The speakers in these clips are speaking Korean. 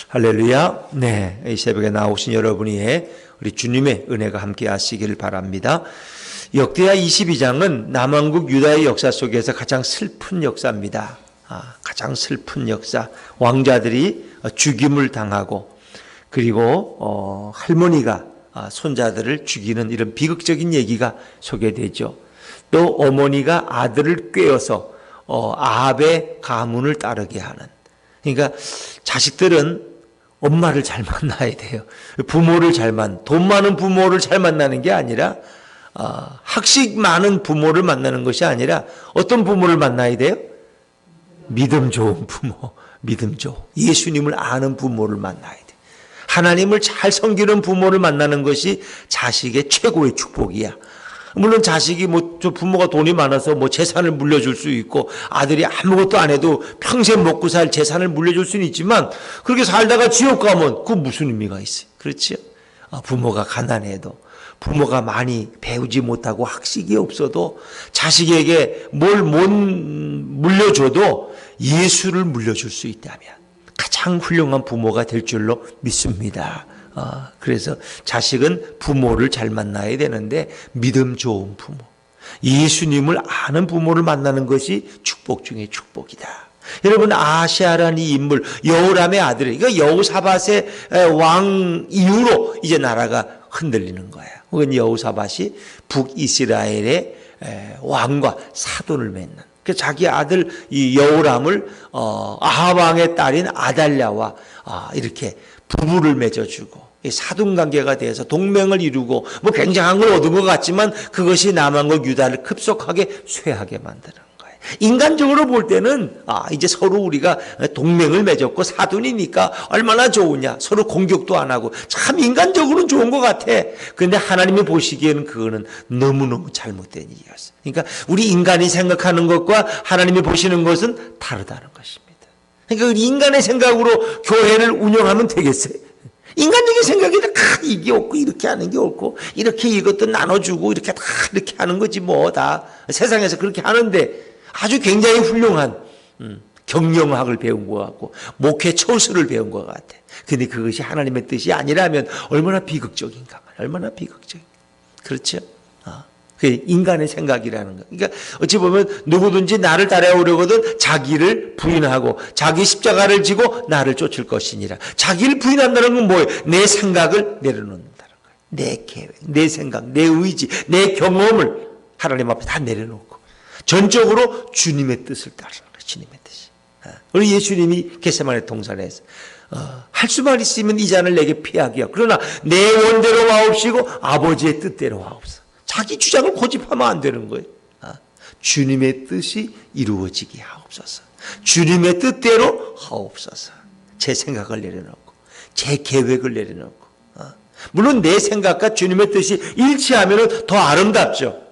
할렐루야. 네, 이 새벽에 나오신 여러분이 우리 주님의 은혜가 함께 하시길 바랍니다. 역대하 22장은 남왕국 유다의 역사 속에서 가장 슬픈 역사입니다. 가장 슬픈 역사. 왕자들이 죽임을 당하고 그리고 할머니가 손자들을 죽이는 이런 비극적인 얘기가 소개되죠. 또 어머니가 아들을 꿰어서 아합의 가문을 따르게 하는. 그러니까 자식들은 엄마를 잘 만나야 돼요. 부모를 돈 많은 부모를 잘 만나는 게 아니라 학식 많은 부모를 만나는 것이 아니라 어떤 부모를 만나야 돼요? 믿음 좋은 부모, 믿음 좋은 예수님을 아는 부모를 만나야 돼. 하나님을 잘 섬기는 부모를 만나는 것이 자식의 최고의 축복이야. 물론 자식이 저 부모가 돈이 많아서 재산을 물려줄 수 있고 아들이 아무것도 안 해도 평생 먹고 살 재산을 물려줄 수는 있지만 그렇게 살다가 지옥 가면 그 무슨 의미가 있어요? 그렇죠? 부모가 가난해도 부모가 많이 배우지 못하고 학식이 없어도 자식에게 뭘 못 물려줘도 예수를 물려줄 수 있다면 가장 훌륭한 부모가 될 줄로 믿습니다. 그래서 자식은 부모를 잘 만나야 되는데 믿음 좋은 부모, 예수님을 아는 부모를 만나는 것이 축복 중에 축복이다. 여러분, 아시아라는 이 인물, 여호람의 아들, 이거 여호사밧의 왕 이후로 이제 나라가 흔들리는 거예요. 그건 여호사밧이 북이스라엘의 왕과 사돈을 맺는. 그래서 자기 아들 이 여호람을 아합 왕의 딸인 아달랴와 이렇게 부부를 맺어주고 사돈관계가 돼서 동맹을 이루고 굉장한 걸 얻은 것 같지만 그것이 남왕국 유다를 급속하게 쇠하게 만드는 거예요. 인간적으로 볼 때는 이제 서로 우리가 동맹을 맺었고 사돈이니까 얼마나 좋으냐. 서로 공격도 안 하고 참 인간적으로는 좋은 것 같아. 그런데 하나님이 보시기에는 그거는 너무너무 잘못된 일이었어요. 그러니까 우리 인간이 생각하는 것과 하나님이 보시는 것은 다르다는 것입니다. 그러니까 인간의 생각으로 교회를 운영하면 되겠어요? 인간적인 생각이 이게 옳고 이렇게 하는 게 옳고 이렇게 이것도 나눠주고 이렇게 다 이렇게 하는 거지 다 세상에서 그렇게 하는데 아주 굉장히 훌륭한 경영학을 배운 것 같고 목회 처수를 배운 것 같아. 근데 그것이 하나님의 뜻이 아니라면 얼마나 비극적인가. 얼마나 비극적인. 그렇죠? 그 인간의 생각이라는 거. 그러니까 어찌 보면 누구든지 나를 따라오려거든 자기를 부인하고 자기 십자가를 지고 나를 쫓을 것이니라. 자기를 부인한다는 건 뭐예요? 내 생각을 내려놓는다는 거예요. 내 계획, 내 생각, 내 의지, 내 경험을 하나님 앞에 다 내려놓고 전적으로 주님의 뜻을 따르는 거예요. 주님의 뜻이. 우리 예수님이 겟세마네 동산에서 할 수만 있으면 이 잔을 내게 피하기야. 그러나 내 원대로 와옵시고 아버지의 뜻대로 와옵소서. 자기 주장을 고집하면 안 되는 거예요. 주님의 뜻이 이루어지게 하옵소서. 주님의 뜻대로 하옵소서. 제 생각을 내려놓고 제 계획을 내려놓고 물론 내 생각과 주님의 뜻이 일치하면 더 아름답죠.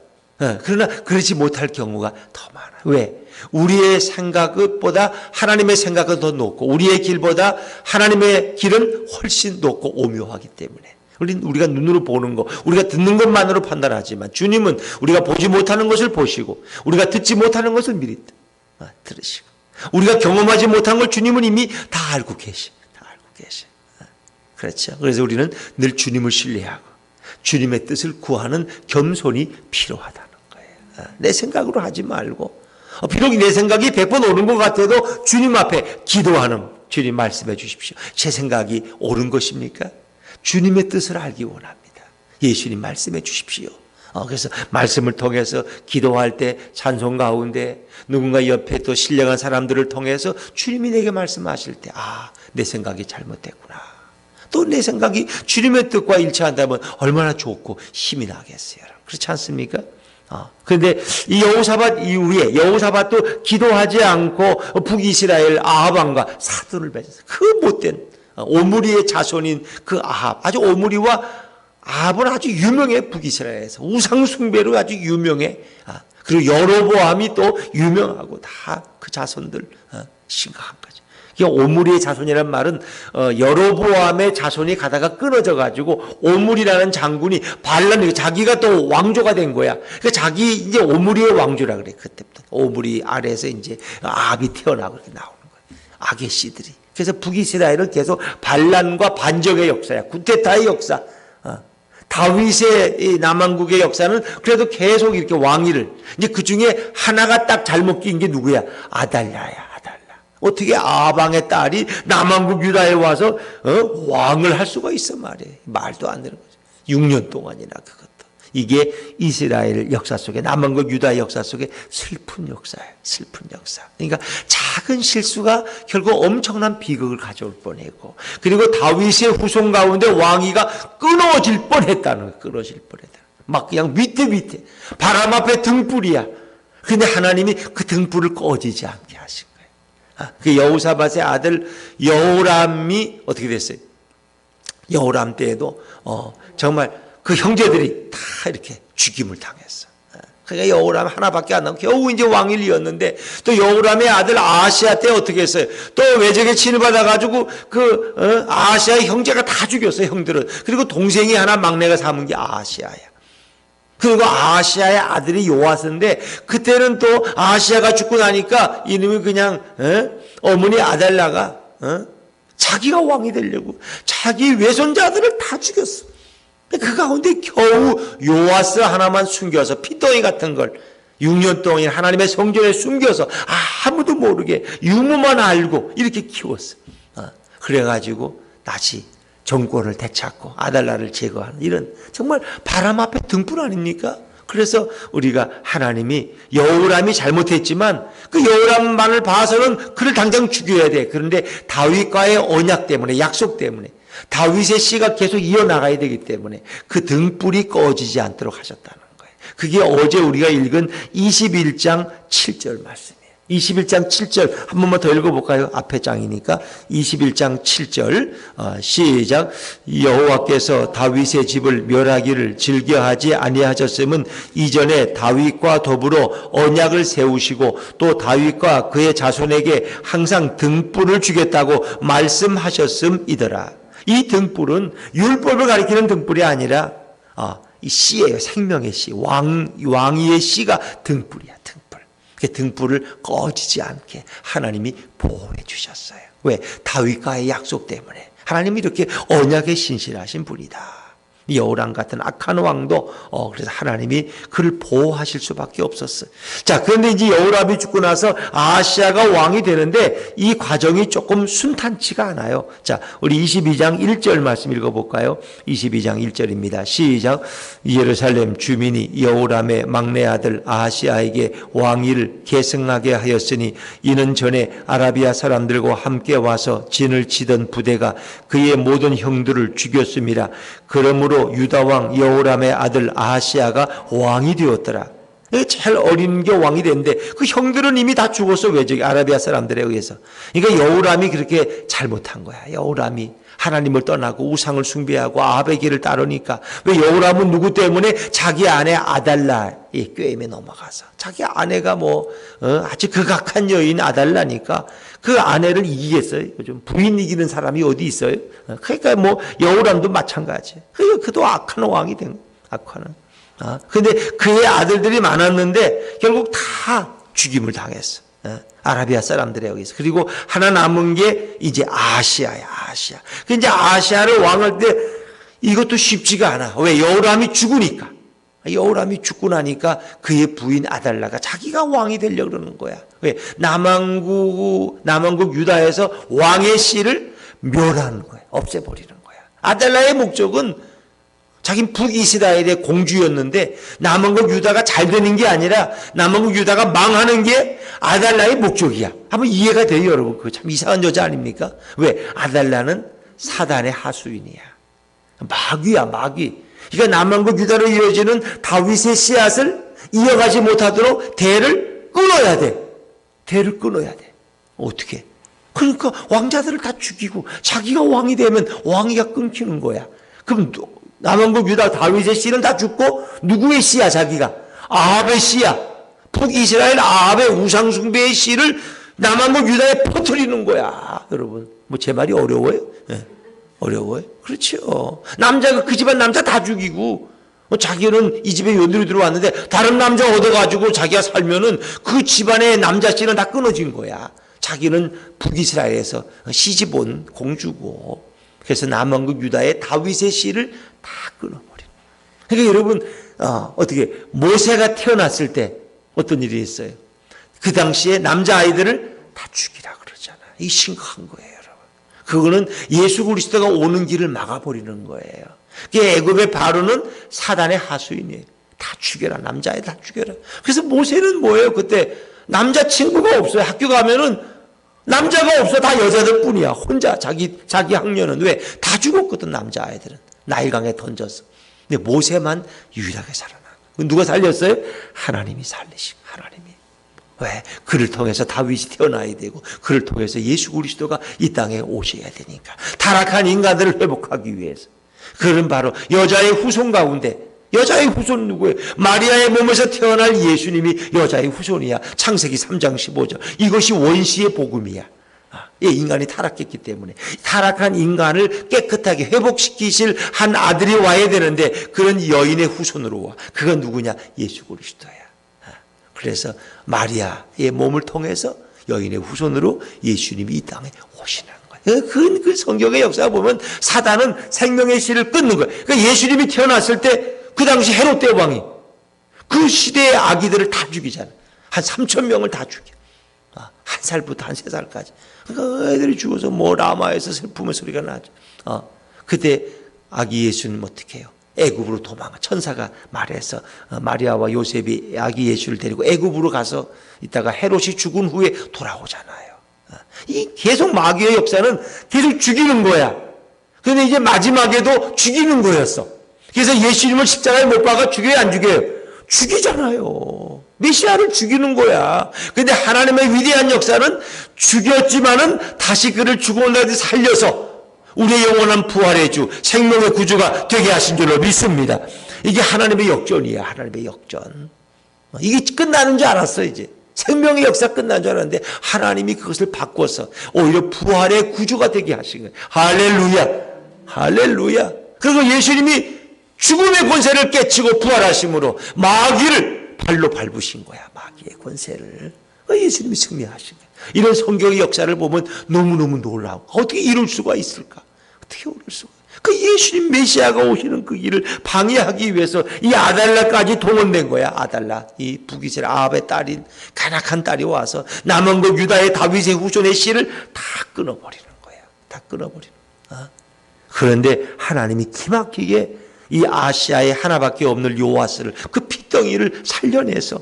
그러나 그렇지 못할 경우가 더 많아요. 왜? 우리의 생각보다 하나님의 생각은 더 높고 우리의 길보다 하나님의 길은 훨씬 높고 오묘하기 때문에 우리가 눈으로 보는 것, 우리가 듣는 것만으로 판단하지만 주님은 우리가 보지 못하는 것을 보시고 우리가 듣지 못하는 것을 미리 들으시고 우리가 경험하지 못한 걸 주님은 이미 다 알고 계시. 그렇죠. 그래서 우리는 늘 주님을 신뢰하고 주님의 뜻을 구하는 겸손이 필요하다는 거예요. 내 생각으로 하지 말고 비록 내 생각이 100번 옳은 것 같아도 주님 앞에 기도하는 주님 말씀해 주십시오. 제 생각이 옳은 것입니까? 주님의 뜻을 알기 원합니다. 예수님 말씀해 주십시오. 그래서 말씀을 통해서 기도할 때 찬송 가운데 누군가 옆에 또 신령한 사람들을 통해서 주님이 내게 말씀하실 때 내 생각이 잘못됐구나. 또 내 생각이 주님의 뜻과 일치한다면 얼마나 좋고 힘이 나겠어요. 그렇지 않습니까? 그런데 이 여호사밧 이후에 여호사밧도 기도하지 않고 북이스라엘 아합 왕과 사돈을 맺었어요. 그 못된 오므리의 자손인 그 아합, 아주 오므리와 아합은 아주 유명해. 북이스라엘에서 우상 숭배로 아주 유명해. 그리고 여로보암이 또 유명하고 다 그 자손들 심각한 거죠. 오므리의 자손이라는 말은 여로보암의 자손이 가다가 끊어져 가지고 오므리라는 장군이 자기가 또 왕조가 된 거야. 그러니까 자기 이제 오므리의 왕조라 그래. 그때부터 오므리 아래에서 이제 아합이 태어나고 이렇게 나오는 거야. 악의 씨들이. 그래서 북이스라엘은 계속 반란과 반적의 역사야. 구테타의 역사. 다윗의 이 남왕국의 역사는 그래도 계속 이렇게 왕위를, 이제 그 중에 하나가 딱 잘못 낀 게 누구야? 아달랴야, 아달랴. 어떻게 아방의 딸이 남왕국 유다에 와서 왕을 할 수가 있어 말이야. 말도 안 되는 거죠. 6년 동안이나 그것도. 이게 이스라엘 역사 속에, 남왕국 유다의 역사 속에 슬픈 역사예요. 슬픈 역사. 그러니까 작은 실수가 결국 엄청난 비극을 가져올 뻔했고, 그리고 다윗의 후손 가운데 왕위가 끊어질 뻔했다는 거예요. 끊어질 뻔했다. 막 그냥 밑에 바람 앞에 등불이야. 근데 하나님이 그 등불을 꺼지지 않게 하신 거예요. 그 여호사밧의 아들 여호람이 어떻게 됐어요? 여호람 때에도 정말 그 형제들이 다 이렇게 죽임을 당했어. 그러니까 여호람 하나밖에 안 남고 겨우 이제 왕위를 이었는데, 또 여호람의 아들 아하시아 때 어떻게 했어요? 또 외적에 친을 받아가지고 그 아하시아의 형제가 다 죽였어요, 형들은. 그리고 동생이 하나 막내가 삼은 게 아하시아야. 그리고 아하시아의 아들이 요아스인데, 그때는 또 아하시아가 죽고 나니까 이놈이 그냥 어머니 아달랴가 자기가 왕이 되려고 자기 외손자들을 다 죽였어. 그 가운데 겨우 요아스 하나만 숨겨서, 피덩이 같은 걸 6년 동안 하나님의 성전에 숨겨서 아무도 모르게 유무만 알고 이렇게 키웠어. 그래가지고 다시 정권을 되찾고 아달랴를 제거하는, 이런 정말 바람 앞에 등불 아닙니까? 그래서 우리가 하나님이 여호람이 잘못했지만 그 여호람만을 봐서는 그를 당장 죽여야 돼. 그런데 다윗과의 언약 때문에, 약속 때문에, 다윗의 씨가 계속 이어나가야 되기 때문에 그 등불이 꺼지지 않도록 하셨다는 거예요. 그게 어제 우리가 읽은 21장 7절 말씀이에요. 21장 7절 한 번만 더 읽어볼까요? 앞에 장이니까 21장 7절 시작. 여호와께서 다윗의 집을 멸하기를 즐겨하지 아니하셨음은 이전에 다윗과 더불어 언약을 세우시고 또 다윗과 그의 자손에게 항상 등불을 주겠다고 말씀하셨음이더라. 이 등불은 율법을 가리키는 등불이 아니라 이 씨예요. 생명의 씨, 왕위의 씨가 등불이야. 등불. 그 등불을 꺼지지 않게 하나님이 보호해 주셨어요. 왜? 다윗과의 약속 때문에. 하나님이 이렇게 언약에 신실하신 분이다. 여호람 같은 악한 왕도 그래서 하나님이 그를 보호하실 수밖에 없었어요. 자, 그런데 이제 여호람이 죽고 나서 아하시아가 왕이 되는데 이 과정이 조금 순탄치가 않아요. 자, 우리 22장 1절 말씀 읽어볼까요? 22장 1절입니다. 시작. 예루살렘 주민이 여호람의 막내 아들 아하시아에게 왕위를 계승하게 하였으니 이는 전에 아라비아 사람들과 함께 와서 진을 치던 부대가 그의 모든 형들을 죽였습니다. 그러므로 유다왕 여호람의 아들 아하시아가 왕이 되었더라. 제일 어린 게 왕이 됐는데 그 형들은 이미 다 죽었어. 외적 아라비아 사람들에 의해서. 그러니까 여호람이 그렇게 잘못한 거야. 여호람이 하나님을 떠나고 우상을 숭배하고 아합의 길을 따르니까. 왜? 여호람은 누구 때문에? 자기 아내 아달랴의 꾀임에 넘어가서. 자기 아내가 아주 극악한 여인 아달랴니까 그 아내를 이기겠어요? 요즘 부인 이기는 사람이 어디 있어요? 그러니까 여호람도 마찬가지. 그도 악한 왕이 된 악화는. 근데 그의 아들들이 많았는데 결국 다 죽임을 당했어. 아라비아 사람들에 의해서. 그리고 하나 남은 게 이제 아하시아야, 아하시아. 그 이제 아하시아를 왕할 때 이것도 쉽지가 않아. 왜? 여호람이 죽으니까. 여호람이 죽고 나니까 그의 부인 아달랴가 자기가 왕이 되려고 그러는 거야. 왜? 남왕국 유다에서 왕의 씨를 멸하는 거야. 없애버리는 거야. 아달랴의 목적은 자기는 북이스라엘의 공주였는데 남왕국 유다가 잘 되는 게 아니라 남왕국 유다가 망하는 게 아달랴의 목적이야. 한번 이해가 돼요, 여러분? 그거 참 이상한 여자 아닙니까? 왜? 아달랴는 사단의 하수인이야. 마귀야, 마귀. 그러니까 남왕국 유다로 이어지는 다윗의 씨앗을 이어가지 못하도록 대를 끊어야 돼. 대를 끊어야 돼. 어떻게? 그러니까 왕자들을 다 죽이고 자기가 왕이 되면 왕위가 끊기는 거야. 그럼 남왕국 유다 다윗의 씨는 다 죽고 누구의 씨야? 자기가 아합의 씨야. 북이스라엘 아합의 우상숭배의 씨를 남왕국 유다에 퍼뜨리는 거야. 여러분, 제 말이 어려워요? 네. 어려워요? 그렇죠. 남자가 그 집안 남자 다 죽이고 자기는 이 집에 요들이 들어왔는데 다른 남자 얻어가지고 자기가 살면은 그 집안의 남자 씨는 다 끊어진 거야. 자기는 북이스라엘에서 시집온 공주고, 그래서 남왕국 유다의 다윗의 씨를 다 끊어버린. 그러니까 여러분, 어떻게 모세가 태어났을 때 어떤 일이 있어요? 그 당시에 남자아이들을 다 죽이라 그러잖아요. 이 심각한 거예요, 여러분. 그거는 예수 그리스도가 오는 길을 막아버리는 거예요. 애굽의 바로는 사단의 하수인이에요. 다 죽여라, 남자애 다 죽여라. 그래서 모세는 뭐예요? 그때 남자친구가 없어요. 학교 가면은 남자가 없어. 다 여자들 뿐이야. 혼자 자기 학년은. 왜? 다 죽었거든, 남자아이들은. 나일강에 던져서. 근데 모세만 유일하게 살아나. 누가 살렸어요? 하나님이 살리신 하나님이. 왜? 그를 통해서 다윗이 태어나야 되고, 그를 통해서 예수 그리스도가 이 땅에 오셔야 되니까. 타락한 인간들을 회복하기 위해서. 그는 바로 여자의 후손 가운데, 여자의 후손은 누구예요? 마리아의 몸에서 태어날 예수님이 여자의 후손이야. 창세기 3장 15절. 이것이 원시의 복음이야. 인간이 타락했기 때문에 타락한 인간을 깨끗하게 회복시키실 한 아들이 와야 되는데, 그런 여인의 후손으로 와. 그건 누구냐? 예수 그리스도야. 그래서 마리아의 몸을 통해서 여인의 후손으로 예수님이 이 땅에 오시는 거예요. 그 성경의 역사 보면 사단은 생명의 씨를 끊는 거예요. 그러니까 예수님이 태어났을 때 그 당시 헤롯 대왕이 그 시대의 아기들을 다 죽이잖아요. 한 3,000명을 다 죽여. 한 살부터 한 3살까지. 그러니까 애들이 죽어서 뭐 라마에서 슬픔의 소리가 나죠. 그때 아기 예수님 어떻게 해요? 애굽으로 도망가. 천사가 말해서 마리아와 요셉이 아기 예수를 데리고 애굽으로 가서 있다가 헤롯이 죽은 후에 돌아오잖아요. 이 계속 마귀의 역사는 계속 죽이는 거야. 그런데 이제 마지막에도 죽이는 거였어. 그래서 예수님을 십자가에 못 박아 죽여요, 안 죽여요? 죽이잖아요. 메시아를 죽이는 거야. 그런데 하나님의 위대한 역사는 죽였지만은 다시 그를 죽은 날에 살려서 우리의 영원한 부활의 주, 생명의 구주가 되게 하신 줄로 믿습니다. 이게 하나님의 역전이에요. 하나님의 역전. 이게 끝나는 줄 알았어. 이제 생명의 역사 끝난 줄 알았는데 하나님이 그것을 바꿔서 오히려 부활의 구주가 되게 하신 거예요. 할렐루야. 할렐루야. 그리고 예수님이 죽음의 권세를 깨치고 부활하심으로 마귀를 발로 밟으신 거야. 마귀의 권세를. 예수님이 승리하신 거예요. 이런 성경의 역사를 보면 너무너무 놀라워. 어떻게 이룰 수가 있을까? 어떻게 이룰 수가? 그 예수님 메시아가 오시는 그 길을 방해하기 위해서 이 아달라까지 동원된 거야. 아달라, 이 북이스라엘 아합의 딸인 간악한 딸이 와서 남왕국 유다의 다윗의 후손의 씨를 다 끊어버리는 거야. 다 끊어버리는 거야. 그런데 하나님이 기막히게 이 아시아에 하나밖에 없는 요아스를, 그 핏덩이를 살려내서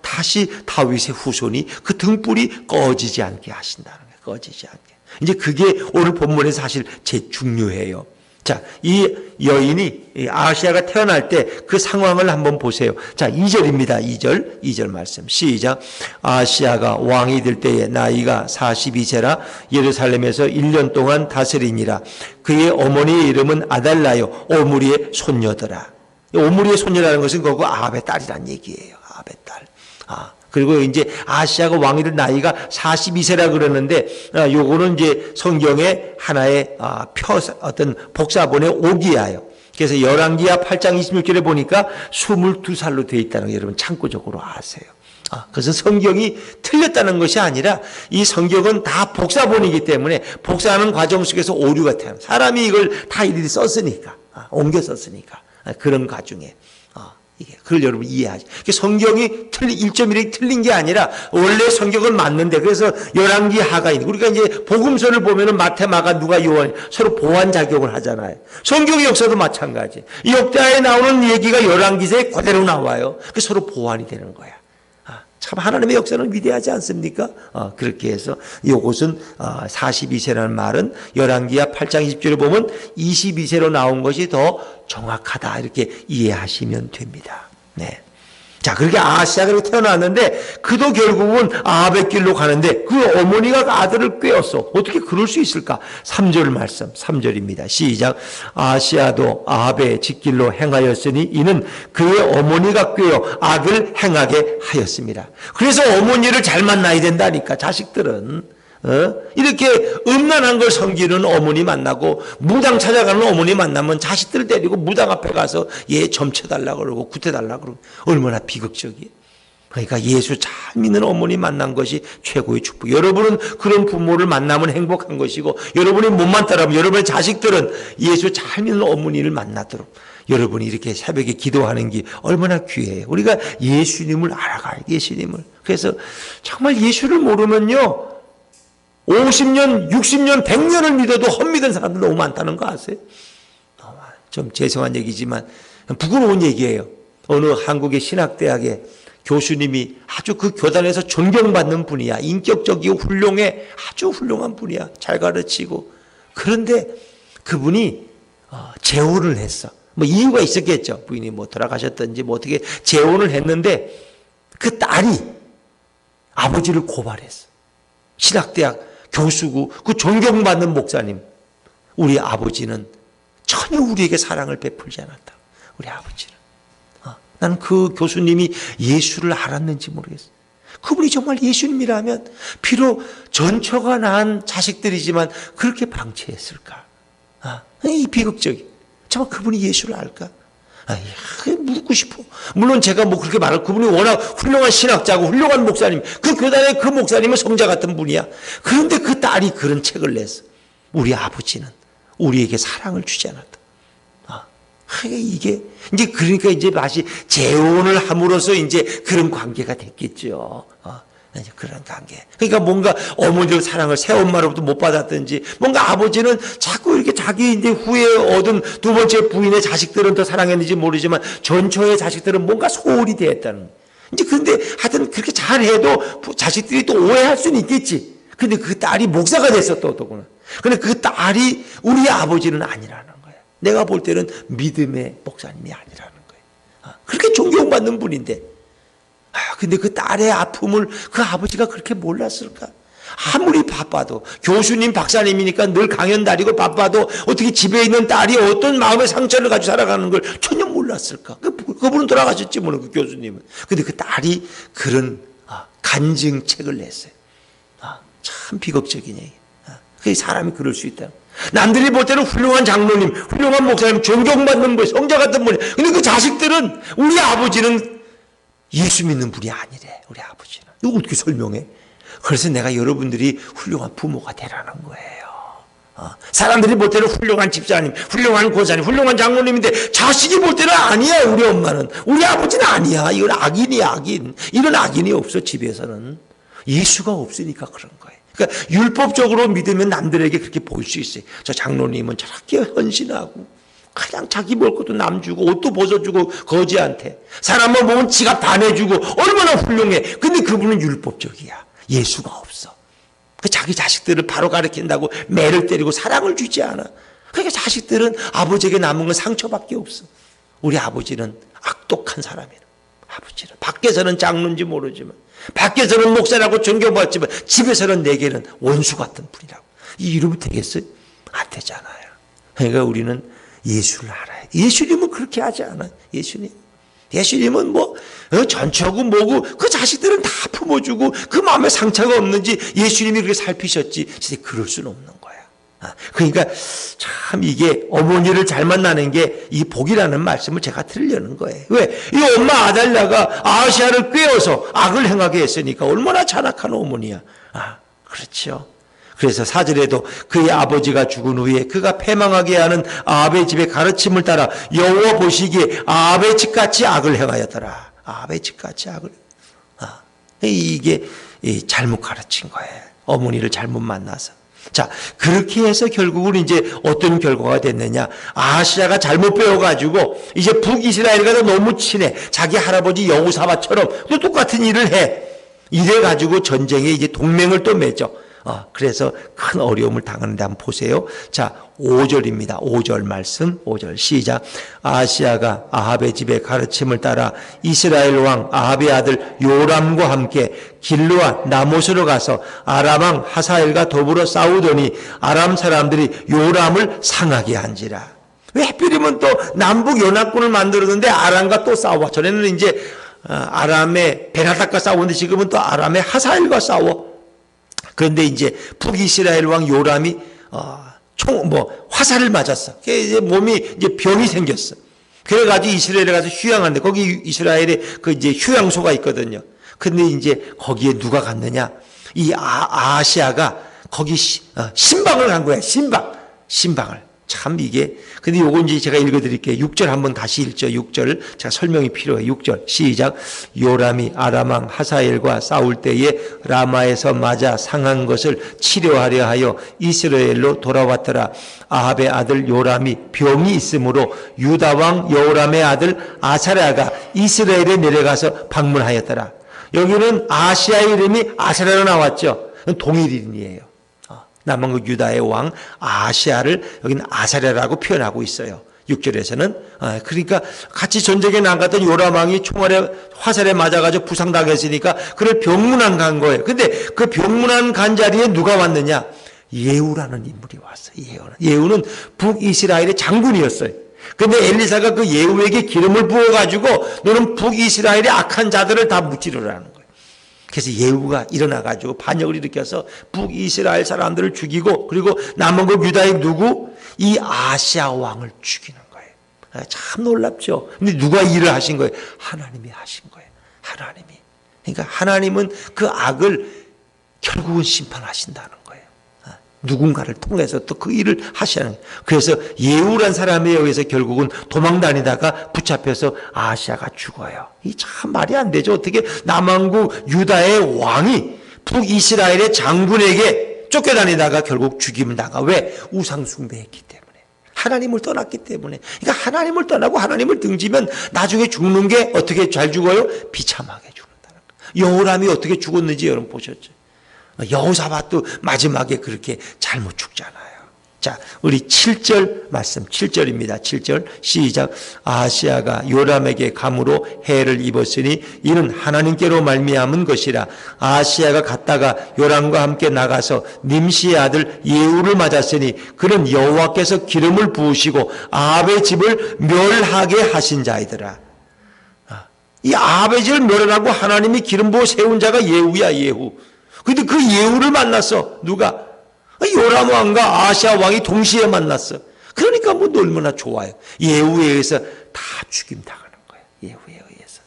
다시 다윗의 후손이 그 등불이 꺼지지 않게 하신다는 거예요. 꺼지지 않게. 이제 그게 오늘 본문에 사실 제일 중요해요. 자, 이 여인이 아시아가 태어날 때 그 상황을 한번 보세요. 자, 2절입니다. 2절 말씀. 시작. 아시아가 왕이 될 때에 나이가 42세라 예루살렘에서 1년 동안 다스리니라. 그의 어머니의 이름은 아달라요. 오므리의 손녀더라. 오므리의 손녀라는 것은 그거 아합의 딸이란 얘기예요. 아합의 딸. 그리고 이제 아시아가 왕이 될 나이가 42세라 그러는데, 요거는 이제 성경의 하나의 어떤 복사본의 오기야요. 그래서 열왕기하 8장 26절에 보니까 22살로 되어 있다는 거 여러분 참고적으로 아세요. 그래서 성경이 틀렸다는 것이 아니라 이 성경은 다 복사본이기 때문에 복사하는 과정 속에서 오류가 돼요. 사람이 이걸 다 일일이 썼으니까, 옮겨 썼으니까. 그런 과정에. 그걸 여러분 이해하죠. 성경이 1.1이 틀린 게 아니라 원래 성경은 맞는데, 그래서 열왕기 하가인, 우리가 이제 복음서를 보면은 마태, 마가, 누가, 요한 서로 보완 작용을 하잖아요. 성경의 역사도 마찬가지. 이 역대하에 나오는 얘기가 열왕기서에 그대로 나와요. 서로 보완이 되는 거야. 참 하나님의 역사는 위대하지 않습니까? 그렇게 해서 이것은 42세라는 말은 열왕기하 8장 20절에 보면 22세로 나온 것이 더 정확하다, 이렇게 이해하시면 됩니다. 네. 자, 그렇게 아시아가 태어났는데 그도 결국은 아합의 길로 가는데 그 어머니가 아들을 꾀었어. 어떻게 그럴 수 있을까? 3절 말씀, 3절입니다. 시작. 아시아도 아합의 직길로 행하였으니 이는 그의 어머니가 꾀어 악을 행하게 하였습니다. 그래서 어머니를 잘 만나야 된다니까. 자식들은 이렇게 음란한 걸 섬기는 어머니 만나고 무당 찾아가는 어머니 만나면 자식들 데리고 무당 앞에 가서 얘 점쳐달라고 그러고 구태달라고 그러고 얼마나 비극적이에요. 그러니까 예수 잘 믿는 어머니 만난 것이 최고의 축복. 여러분은 그런 부모를 만나면 행복한 것이고, 여러분이 못 만나면 여러분의 자식들은 예수 잘 믿는 어머니를 만나도록 여러분이 이렇게 새벽에 기도하는 게 얼마나 귀해요. 우리가 예수님을 알아가야 돼, 예수님을. 그래서 정말 예수를 모르면요, 50년, 60년, 100년을 믿어도 헛믿은 사람들 너무 많다는 거 아세요? 좀 죄송한 얘기지만 부끄러운 얘기예요. 어느 한국의 신학대학에 교수님이 아주 그 교단에서 존경받는 분이야. 인격적이고 훌륭해. 아주 훌륭한 분이야. 잘 가르치고. 그런데 그분이 재혼을 했어. 뭐 이유가 있었겠죠. 부인이 뭐 돌아가셨든지 뭐 어떻게 재혼을 했는데 그 딸이 아버지를 고발했어. 신학대학 교수고 그 존경받는 목사님. 우리 아버지는 전혀 우리에게 사랑을 베풀지 않았다. 우리 아버지는. 나는 그 교수님이 예수를 알았는지 모르겠어요. 그분이 정말 예수님이라면 비록 전처가 낳은 자식들이지만 그렇게 방치했을까? 이 비극적이. 정말 그분이 예수를 알까? 묻고 싶어. 물론 제가 뭐 그렇게 말할, 그분이 워낙 훌륭한 신학자고 훌륭한 목사님, 그 교단의 그 목사님은 성자 같은 분이야. 그런데 그 딸이 그런 책을 냈어. 우리 아버지는 우리에게 사랑을 주지 않았다. 이게 이제 그러니까 이제 다시 재혼을 함으로써 이제 그런 관계가 됐겠죠. 이제 그런 관계. 그러니까 뭔가 어머니의 사랑을 새엄마로부터 못 받았든지, 뭔가 아버지는 자꾸 이렇게 자기 이제 후에 얻은 두 번째 부인의 자식들은 더 사랑했는지 모르지만 전처의 자식들은 뭔가 소홀히 대했다는. 이제 근데 하여튼 그렇게 잘해도 자식들이 또 오해할 수는 있겠지. 근데 그 딸이 목사가 됐어 또 더구나. 근데 그 딸이 우리 아버지는 아니라는 거야. 내가 볼 때는 믿음의 목사님이 아니라는 거예요. 그렇게 존경받는 분인데, 근데 그 딸의 아픔을 그 아버지가 그렇게 몰랐을까? 아무리 바빠도, 교수님, 박사님이니까 늘 강연 다니고 바빠도 어떻게 집에 있는 딸이 어떤 마음의 상처를 가지고 살아가는 걸 전혀 몰랐을까? 그분은 돌아가셨지, 물론 그 교수님은. 근데 그 딸이 그런 간증책을 냈어요. 참 비극적인 얘기. 그 사람이 그럴 수 있다. 남들이 볼 때는 훌륭한 장로님, 훌륭한 목사님, 존경받는 분, 성자 같은 분이. 근데 그 자식들은, 우리 아버지는 예수 믿는 분이 아니래. 우리 아버지는. 이거 어떻게 설명해? 그래서 내가 여러분들이 훌륭한 부모가 되라는 거예요. 사람들이 볼 때는 훌륭한 집사님, 훌륭한 권사님, 훌륭한 장로님인데 자식이 볼 때는 아니야. 우리 엄마는. 우리 아버지는 아니야. 이건 악인이야, 악인. 이런 악인이 없어, 집에서는. 예수가 없으니까 그런 거예요. 그러니까 율법적으로 믿으면 남들에게 그렇게 보일 수 있어요. 저 장로님은 저렇게 헌신하고 그냥 자기 먹을 것도 남 주고 옷도 벗어주고 거지한테 사람만 보면 지갑 다 내주고 얼마나 훌륭해. 근데 그분은 율법적이야. 예수가 없어. 그 자기 자식들을 바로 가르친다고 매를 때리고 사랑을 주지 않아. 그러니까 자식들은 아버지에게 남은 건 상처밖에 없어. 우리 아버지는 악독한 사람이에요. 아버지는 밖에서는 장로인지 모르지만, 밖에서는 목사라고 존경받지만 집에서는 내게는 원수 같은 분이라고. 이러면 되겠어요? 안 되잖아요. 그러니까 우리는 예수를 알아야 돼. 예수님은 그렇게 하지 않아요. 예수님은 뭐 전처고 뭐고 그 자식들은 다 품어주고 그 마음에 상처가 없는지 예수님이 그렇게 살피셨지. 진짜 그럴 수는 없는 거야. 그러니까 참 이게 어머니를 잘 만나는 게 이 복이라는 말씀을 제가 드리려는 거예요. 왜? 이 엄마 아달랴가 아하시야를 꾀어서 악을 행하게 했으니까 얼마나 잔악한 어머니야. 그렇죠. 그래서 4절에도 그의 아버지가 죽은 후에 그가 패망하게 하는 아합의 집의 가르침을 따라 여호와 보시기에 아합의 집같이 악을 행하였더라. 아합의 집같이 악을. 이게 잘못 가르친 거예요. 어머니를 잘못 만나서. 자, 그렇게 해서 결국은 이제 어떤 결과가 됐느냐. 아하시야가 잘못 배워가지고 이제 북이스라엘과 너무 친해. 자기 할아버지 여호사밧처럼 또 똑같은 일을 해. 이래가지고 전쟁에 이제 동맹을 또 맺어. 그래서 큰 어려움을 당하는데 한번 보세요. 자, 5절입니다. 5절 말씀, 5절 시작. 아하시야가 아합의 집의 가르침을 따라 이스라엘 왕 아합의 아들 요람과 함께 길르와 나못으로 가서 아람 왕 하사엘과 더불어 싸우더니 아람 사람들이 요람을 상하게 한지라. 왜 하필이면 또 남북 연합군을 만들었는데 아람과 또 싸워. 전에는 이제 아람의 베나닥과 싸우는데 지금은 또 아람의 하사엘과 싸워. 그런데 이제 북이스라엘 왕 요람이 화살을 맞았어. 이제 몸이 이제 병이 생겼어. 그래가지고 이스라엘에 가서 휴양하는데 거기 이스라엘에 그 이제 휴양소가 있거든요. 근데 이제 거기에 누가 갔느냐? 이 아시아가 거기 신방을 간 거야. 신방을. 참 이게, 근데 요거 이제 제가 읽어드릴게요. 6절 한번 다시 읽죠. 6절. 제가 설명이 필요해요. 6절. 시작. 요람이 아람왕 하사엘과 싸울 때에 라마에서 맞아 상한 것을 치료하려 하여 이스라엘로 돌아왔더라. 아합의 아들 요람이 병이 있으므로 유다왕 여호람의 아들 아사랴가 이스라엘에 내려가서 방문하였더라. 여기는 아시아의 이름이 아사랴로 나왔죠. 동일인이에요. 남왕국 유다의 왕 아시아를 여기는 아사랴라고 표현하고 있어요. 6절에서는. 그러니까 같이 전쟁에 나갔던 요람 왕이 총알에 화살에 맞아가지고 부상당했으니까 그를 병문안 간 거예요. 근데 그 병문안 간 자리에 누가 왔느냐? 예후라는 인물이 왔어요. 예후는 북이스라엘의 장군이었어요. 근데 엘리사가 그 예후에게 기름을 부어가지고 너는 북이스라엘의 악한 자들을 다 무찌르라는 거예요. 그래서 예후가 일어나가지고 반역을 일으켜서 북이스라엘 사람들을 죽이고 그리고 남왕국 유다의 누구? 이 아시아 왕을 죽이는 거예요. 참 놀랍죠. 근데 누가 일을 하신 거예요? 하나님이 하신 거예요. 하나님이. 그러니까 하나님은 그 악을 결국은 심판하신다는 거예요. 누군가를 통해서 또 그 일을 하시는 거예요. 그래서 예후란 사람에 의해서 결국은 도망 다니다가 붙잡혀서 아시아가 죽어요. 이 참 말이 안 되죠. 어떻게 남왕국 유다의 왕이 북이스라엘의 장군에게 쫓겨다니다가 결국 죽임을 당하. 왜? 우상 숭배했기 때문에. 하나님을 떠났기 때문에. 그러니까 하나님을 떠나고 하나님을 등지면 나중에 죽는 게 어떻게 잘 죽어요? 비참하게 죽는다는 거예요. 여호람이 어떻게 죽었는지 여러분 보셨죠? 여호사밧도 마지막에 그렇게 잘못 죽잖아요. 자, 우리 7절 말씀, 7절입니다. 7절 시작. 아시아가 요람에게 감으로 해를 입었으니 이는 하나님께로 말미암은 것이라. 아시아가 갔다가 요람과 함께 나가서 nim시의 아들 예후를 맞았으니 그는 여호와께서 기름을 부으시고 아합의 집을 멸하게 하신 자이더라. 이 아합의 집을 멸하라고 하나님이 기름 부어 세운 자가 예후야, 예후. 근데 그 예후를 만났어. 누가? 요람 왕과 아시아 왕이 동시에 만났어. 그러니까 뭐 얼마나 좋아요. 예후에 의해서 다 죽임 당하는 거예요. 예후에 의해서.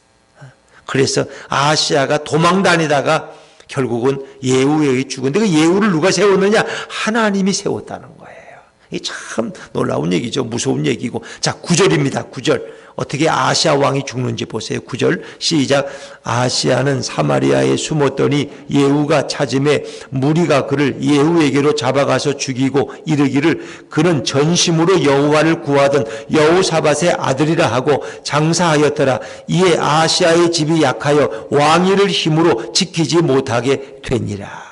그래서 아시아가 도망 다니다가 결국은 예후에 의해 죽은데 그 예후를 누가 세웠느냐? 하나님이 세웠다는 거예요. 이 참 놀라운 얘기죠. 무서운 얘기고. 자, 9절입니다. 9절. 어떻게 아시아 왕이 죽는지 보세요. 9절 시작. 아시아는 사마리아에 숨었더니 예후가 찾음에 무리가 그를 예후에게로 잡아가서 죽이고 이르기를 그는 전심으로 여호와를 구하던 여호사밧의 아들이라 하고 장사하였더라. 이에 아시아의 집이 약하여 왕위를 힘으로 지키지 못하게 되니라.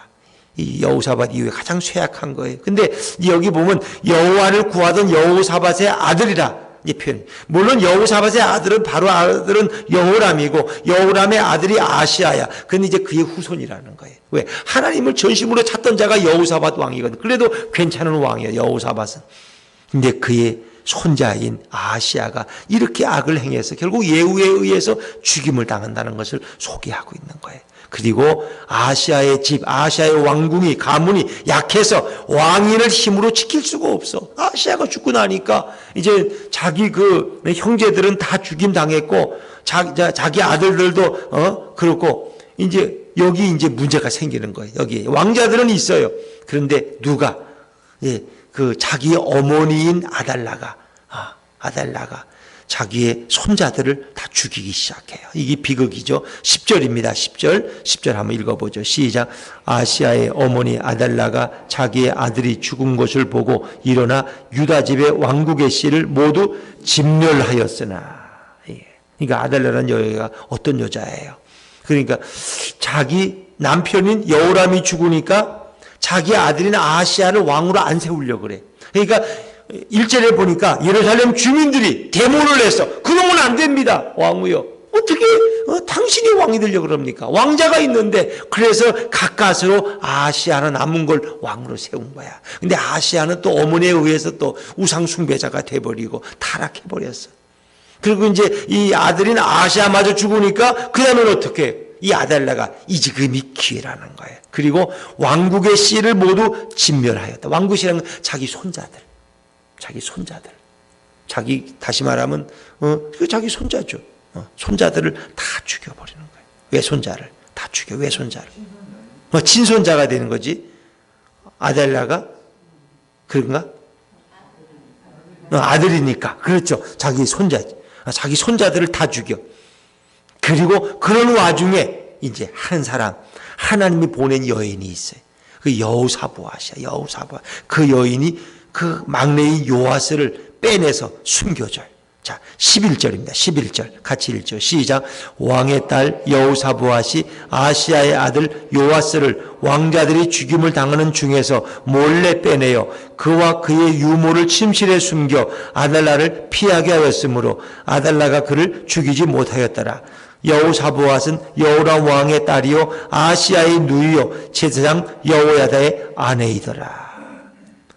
이 여호사밧 이후에 가장 쇠약한 거예요. 근데 여기 보면 여호와를 구하던 여호사밧의 아들이라 이 표현. 물론 여호사밧의 아들은 바로 아들은 여호람이고 여호람의 아들이 아시아야. 근데 이제 그의 후손이라는 거예요. 왜? 하나님을 전심으로 찾던 자가 여호사밧 왕이거든. 그래도 괜찮은 왕이에요. 여호사밧은. 근데 그의 손자인 아시아가 이렇게 악을 행해서 결국 예후에 의해서 죽임을 당한다는 것을 소개하고 있는 거예요. 그리고 아시아의 집, 아시아의 왕궁이, 가문이 약해서 왕위를 힘으로 지킬 수가 없어. 아시아가 죽고 나니까 이제 자기 그 형제들은 다 죽임 당했고, 자기 아들들도, 그렇고, 이제 여기 이제 문제가 생기는 거예요. 여기 왕자들은 있어요. 그런데 누가, 그 자기의 어머니인 아달라가 자기의 손자들을 다 죽이기 시작해요. 이게 비극이죠. 10절입니다. 10절 한번 읽어보죠. 시작. 아시아의 어머니 아달라가 자기의 아들이 죽은 것을 보고 일어나 유다 집의 왕국의 씨를 모두 진멸하였으나. 그러니까 아달라라는 여자가 어떤 여자예요? 그러니까 자기 남편인 여호람이 죽으니까 자기 아들인 아시아를 왕으로 안 세우려고 그래. 그러니까 1절에 보니까 예루살렘 주민들이 데모를 해서 그러면 안 됩니다. 왕후여. 어떻게 당신이 왕이 되려고 그럽니까? 왕자가 있는데. 그래서 가까스로 아시아는 남은 걸 왕으로 세운 거야. 근데 아시아는 또 어머니에 의해서 또 우상 숭배자가 돼버리고 타락해버렸어. 그리고 이제 이 아들인 아시아마저 죽으니까 그 다음엔 어떻게? 이 아달라가 이 지금이 기회라는 거예요. 그리고 왕국의 씨를 모두 진멸하였다. 왕국이라는 건 자기 손자들. 다시 말하면, 자기 손자죠. 손자들을 다 죽여버리는 거예요. 왜 손자를? 다 죽여. 외손자를. 친손자가 되는 거지. 아델라가 그런가? 아들이니까. 그렇죠. 자기 손자지. 자기 손자들을 다 죽여. 그리고 그런 와중에 이제 한 사람, 하나님이 보낸 여인이 있어요. 그 여호사보앗이야. 여호사보앗. 그 여인이 그 막내인 요아스를 빼내서 숨겨줘요. 자, 11절입니다. 11절 같이 읽죠. 시작. 왕의 딸 여호사보앗이 아시아의 아들 요아스를 왕자들이 죽임을 당하는 중에서 몰래 빼내어 그와 그의 유모를 침실에 숨겨 아달라를 피하게 하였으므로 아달라가 그를 죽이지 못하였더라. 여호사보앗은 여호람 왕의 딸이요 아시아의 누이요 제사장 여호야다의 아내이더라.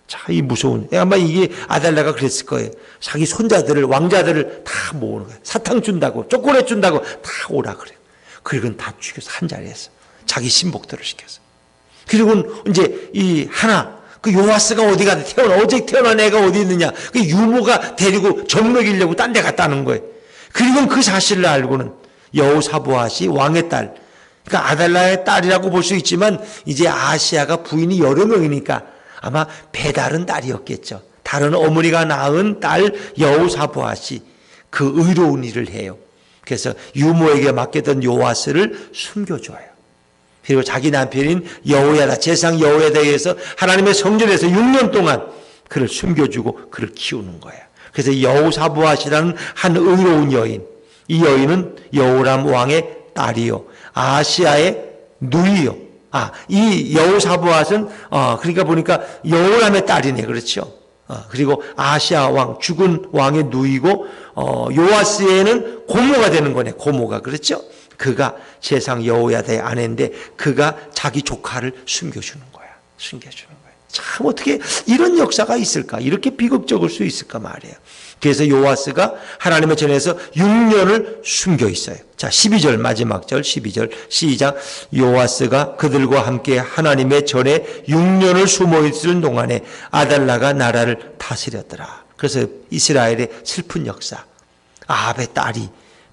자, 이 무서운, 아마 이게 아달라가 그랬을 거예요. 자기 손자들을, 왕자들을 다 모으는 거예요. 사탕 준다고, 초콜릿 준다고 다 오라 그래요. 그리고는 다 죽여서 한 자리에서 자기 신복들을 시켜서. 그리고 이제 이 하나, 그 요아스가 어디 가서 어제 태어난 애가 어디 있느냐. 그 유모가 데리고 젖먹이려고 딴 데 갔다는 거예요. 그리고 그 사실을 알고는 여호사보앗이 왕의 딸, 그러니까 아달라의 딸이라고 볼 수 있지만 이제 아시아가 부인이 여러 명이니까 아마 배다른 딸이었겠죠. 다른 어머니가 낳은 딸 여호사보앗이 그 의로운 일을 해요. 그래서 유모에게 맡겼던 요아스를 숨겨줘요. 그리고 자기 남편인 여호야다, 제사장 여호야다에 의해서 하나님의 성전에서 6년 동안 그를 숨겨주고 그를 키우는 거예요. 그래서 여호사보앗이라는 한 의로운 여인, 이 여인은 여호람 왕의 딸이요 아시아의 누이요. 이 여호사보앗은 그러니까 보니까 여호람의 딸이네. 그렇죠. 그리고 아시아 왕, 죽은 왕의 누이고 요아스에는 고모가 되는 거네. 고모가. 그렇죠. 그가 세상 여호야다의 아내인데 그가 자기 조카를 숨겨주는 거야. 숨겨주는 거야. 참 어떻게 이런 역사가 있을까? 이렇게 비극적일 수 있을까 말이에요. 그래서 요아스가 하나님의 전에서 6년을 숨겨 있어요. 자, 12절 마지막 절 12절 시작. 요아스가 그들과 함께 하나님의 전에 6년을 숨어 있을 동안에 아달라가 나라를 다스렸더라. 그래서 이스라엘의 슬픈 역사. 아합의 딸이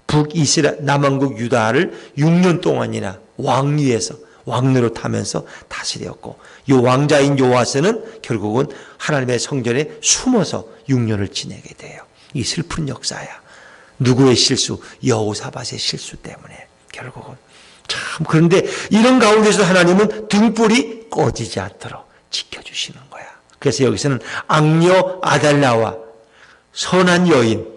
북이스라엘 남왕국 유다를 6년 동안이나 왕위에서 왕노릇 하면서 다스렸고 요 왕자인 요아스는 결국은 하나님의 성전에 숨어서 6년을 지내게 돼요. 이 슬픈 역사야. 누구의 실수? 여호사밧의 실수 때문에 결국은. 참 그런데 이런 가운데서 하나님은 등불이 꺼지지 않도록 지켜주시는 거야. 그래서 여기서는 악녀 아달라와 선한 여인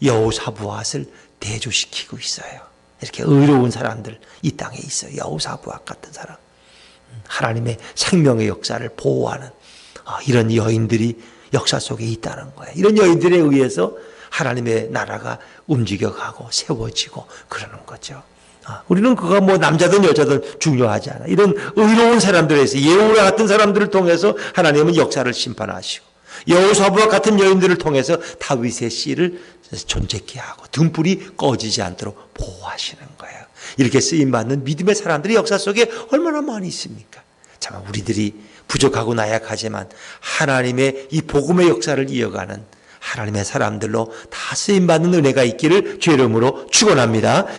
여호사보앗을 대조시키고 있어요. 이렇게 의로운 사람들 이 땅에 있어요. 여호사보앗 같은 사람. 하나님의 생명의 역사를 보호하는 이런 여인들이 역사 속에 있다는 거예요. 이런 여인들에 의해서 하나님의 나라가 움직여가고 세워지고 그러는 거죠. 우리는 그가 뭐 남자든 여자든 중요하지 않아. 이런 의로운 사람들에서 예후라 같은 사람들을 통해서 하나님은 역사를 심판하시고 여호사보앗 같은 여인들을 통해서 다윗의 씨를 존재케 하고 등불이 꺼지지 않도록 보호하시는 거예요. 이렇게 쓰임받는 믿음의 사람들이 역사 속에 얼마나 많이 있습니까? 참 우리들이 부족하고 나약하지만 하나님의 이 복음의 역사를 이어가는 하나님의 사람들로 다 쓰임받는 은혜가 있기를 주의 이름으로 축원합니다.